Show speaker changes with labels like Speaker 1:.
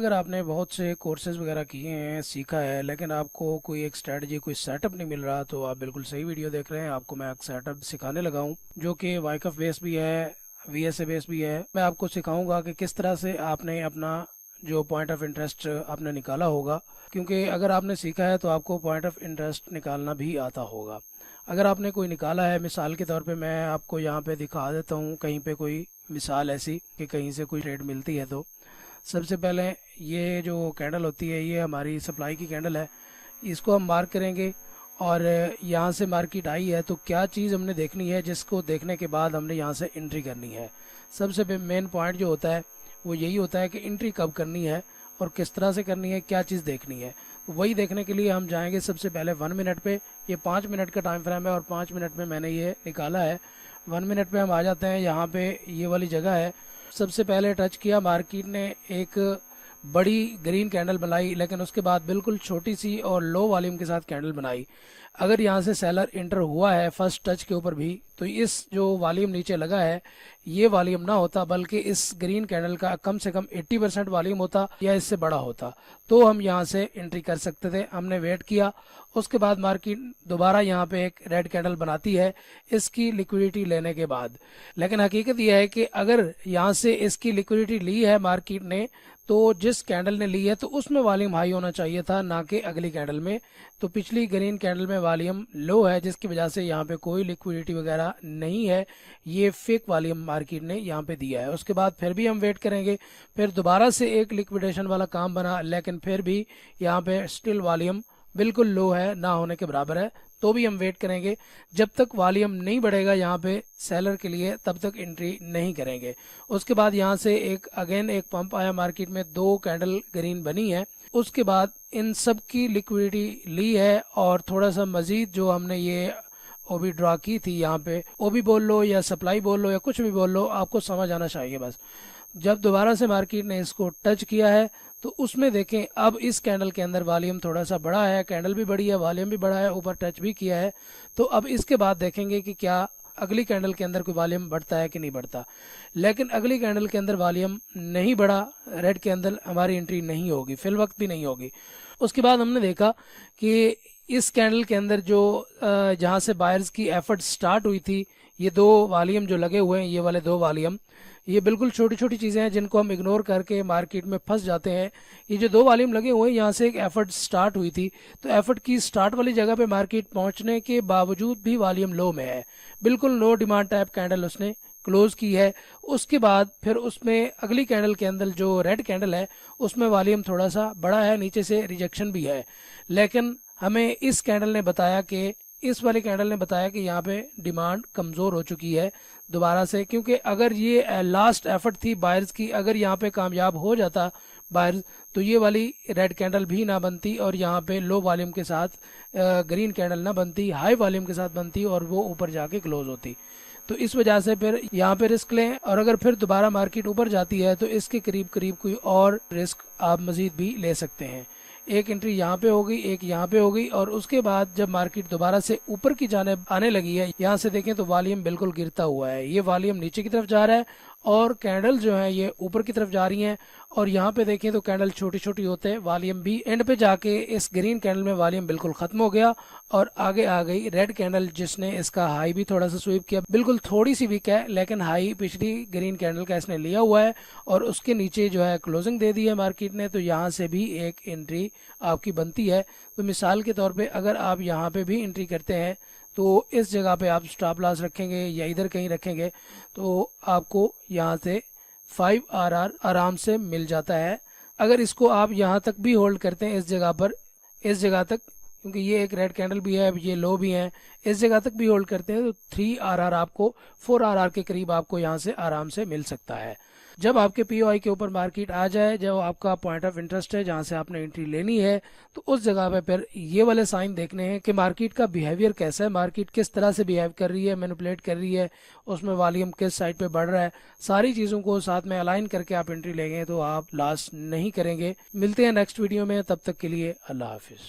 Speaker 1: अगर आपने बहुत से कोर्सेज वगैरह किए हैं, सीखा है, लेकिन आपको कोई एक स्ट्रेटजी, कोई सेटअप नहीं मिल रहा, तो आप बिल्कुल सही वीडियो देख रहे हैं। आपको मैं एक सेटअप सिखाने लगा हूँ जो कि वाइकफ बेस भी है, वीएसए बेस भी है। मैं आपको सिखाऊंगा कि किस तरह से आपने अपना जो पॉइंट ऑफ इंटरेस्ट आपने निकाला होगा, क्योंकि अगर आपने सीखा है तो आपको पॉइंट ऑफ इंटरेस्ट निकालना भी आता होगा। अगर आपने कोई निकाला है, मिसाल के तौर पे मैं आपको यहाँ पे दिखा देता हूँ कहीं पे कोई मिसाल ऐसी कि कहीं से कोई ट्रेड मिलती है। तो सबसे पहले ये जो कैंडल होती है ये हमारी सप्लाई की कैंडल है, इसको हम मार्क करेंगे और यहाँ से मार्केट आई है तो क्या चीज़ हमने देखनी है, जिसको देखने के बाद हमने यहाँ से एंट्री करनी है। सबसे मेन पॉइंट जो होता है वो यही होता है कि एंट्री कब करनी है और किस तरह से करनी है, क्या चीज़ देखनी है। तो वही देखने के लिए हम जाएंगे सबसे पहले 1 मिनट पे। ये 5 मिनट का टाइम फ्रेम है और 5 मिनट में मैंने ये निकाला है। 1 मिनट पे हम आ जाते हैं, यहाँ पे ये वाली जगह है। सबसे पहले टच किया, मार्केट ने एक बड़ी ग्रीन कैंडल बनाई, लेकिन उसके बाद बिल्कुल छोटी सी और लो वॉल्यूम के साथ कैंडल बनाई। अगर यहाँ से सेलर इंटर हुआ है फर्स्ट टच के ऊपर भी, तो इस जो वॉल्यूम नीचे लगा है ये वॉल्यूम ना होता, बल्कि इस ग्रीन कैंडल का कम से कम 80% वॉल्यूम होता या इससे बड़ा होता, तो हम यहाँ से एंट्री कर सकते थे। हमने वेट किया, उसके बाद मार्केट दोबारा यहाँ पे एक रेड कैंडल बनाती है इसकी लिक्विडिटी लेने के बाद। लेकिन हकीकत यह है कि अगर यहाँ से इसकी लिक्विडिटी ली है मार्केट ने, तो जिस कैंडल ने ली है तो उसमें वॉल्यूम हाई होना चाहिए था, ना कि अगली कैंडल में। तो पिछली ग्रीन कैंडल में वॉल्यूम लो है, जिसकी वजह से यहाँ पे कोई लिक्विडिटी वगैरह नहीं है। ये फेक वॉल्यूम मार्केट ने यहाँ पे दिया है। उसके बाद फिर भी हम वेट करेंगे, फिर दोबारा से एक लिक्विडेशन वाला काम बना, लेकिन फिर भी यहाँ पे स्टिल वॉल्यूम बिल्कुल लो है, ना होने के बराबर है। तो भी हम वेट करेंगे, जब तक वॉल्यूम नहीं बढ़ेगा यहाँ पे सेलर के लिए, तब तक एंट्री नहीं करेंगे। उसके बाद यहाँ से एक अगेन एक पंप आया मार्केट में, 2 कैंडल ग्रीन बनी है। उसके बाद इन सब की लिक्विडिटी ली है और थोड़ा सा मजीद जो हमने ये ओबी ड्रा की थी, यहाँ पे ओबी बोल लो या सप्लाई बोल लो या कुछ भी बोल लो, आपको समझ आना चाहिए बस। जब दोबारा से मार्केट ने इसको टच किया है तो उसमें देखें अब इस कैंडल के अंदर वॉल्यूम थोड़ा सा बड़ा है, कैंडल भी बड़ी है, वॉल्यूम भी बड़ा है, ऊपर टच भी किया है। तो अब इसके बाद देखेंगे कि क्या अगली कैंडल के अंदर कोई वॉल्यूम बढ़ता है कि नहीं बढ़ता। लेकिन अगली कैंडल के अंदर वॉल्यूम नहीं बढ़ा, रेड के अंदर हमारी एंट्री नहीं होगी, फिल वक्त भी नहीं होगी। उसके बाद हमने देखा कि इस कैंडल के अंदर जो जहाँ से बायर्स की एफर्ट स्टार्ट हुई थी, ये 2 वॉल्यूम जो लगे हुए हैं, ये वाले 2 वॉल्यूम, ये बिल्कुल छोटी छोटी चीज़ें हैं जिनको हम इग्नोर करके मार्केट में फंस जाते हैं। ये जो 2 वॉल्यूम लगे हुए हैं, यहाँ से एक एफर्ट स्टार्ट हुई थी, तो एफर्ट की स्टार्ट वाली जगह पे मार्केट पहुंचने के बावजूद भी वॉल्यूम लो में है, बिल्कुल नो डिमांड टाइप कैंडल उसने क्लोज की है। उसके बाद फिर उसमें अगली कैंडल के अंदर जो रेड कैंडल है उसमें वॉल्यूम थोड़ा सा बड़ा है, नीचे से रिजेक्शन भी है। लेकिन हमें इस कैंडल ने बताया कि इस वाली कैंडल ने बताया कि यहाँ पे डिमांड कमज़ोर हो चुकी है दोबारा से, क्योंकि अगर ये लास्ट एफर्ट थी बायर्स की, अगर यहाँ पे कामयाब हो जाता बायर्स, तो ये वाली रेड कैंडल भी ना बनती और यहाँ पे लो वॉल्यूम के साथ ग्रीन कैंडल ना बनती, हाई वॉल्यूम के साथ बनती और वो ऊपर जाके क्लोज होती। तो इस वजह से फिर यहाँ पे रिस्क लें, और अगर फिर दोबारा मार्केट ऊपर जाती है तो इसके करीब करीब कोई और रिस्क आप मजीद भी ले सकते हैं। एक एंट्री यहाँ पे हो गई, एक यहाँ पे हो गई, और उसके बाद जब मार्केट दोबारा से ऊपर की जानिब आने लगी है, यहाँ से देखें तो वॉल्यूम बिल्कुल गिरता हुआ है, ये वॉल्यूम नीचे की तरफ जा रहा है और कैंडल जो है ये ऊपर की तरफ जा रही हैं। और यहाँ पे देखें तो कैंडल छोटी छोटी होते हैं, वॉल्यूम भी एंड पे जाके इस ग्रीन कैंडल में वॉल्यूम बिल्कुल खत्म हो गया और आगे आ गई रेड कैंडल, जिसने इसका हाई भी थोड़ा सा स्वीप किया, बिल्कुल थोड़ी सी वीक है, लेकिन हाई पिछली ग्रीन कैंडल का इसने लिया हुआ है और उसके नीचे जो है क्लोजिंग दे दी है मार्केट ने। तो यहाँ से भी एक एंट्री आपकी बनती है। तो मिसाल के तौर पे अगर आप यहाँ पे भी एंट्री करते हैं तो इस जगह पे आप स्टॉप लॉस रखेंगे या इधर कहीं रखेंगे तो आपको यहाँ से 5 RR आराम से मिल जाता है। अगर इसको आप यहाँ तक भी होल्ड करते हैं, इस जगह पर, इस जगह तक, क्योंकि ये एक रेड कैंडल भी है, ये लो भी है, इस जगह तक भी होल्ड करते हैं तो 3 RR आपको 4 RR के करीब आपको यहाँ से आराम से मिल सकता है। जब आपके पीओआई के ऊपर मार्केट आ जाए, जब आपका पॉइंट ऑफ इंटरेस्ट है जहां से आपने एंट्री लेनी है, तो उस जगह पे फिर ये वाले साइन देखने हैं कि मार्केट का बिहेवियर कैसा है, मार्केट किस तरह से बिहेव कर रही है, मैनिपुलेट कर रही है, उसमें वॉल्यूम किस साइड पे बढ़ रहा है। सारी चीज़ों को साथ में अलाइन करके आप एंट्री लेंगे तो आप लॉस नहीं करेंगे। मिलते हैं नेक्स्ट वीडियो में, तब तक के लिए अल्लाह हाफिज़।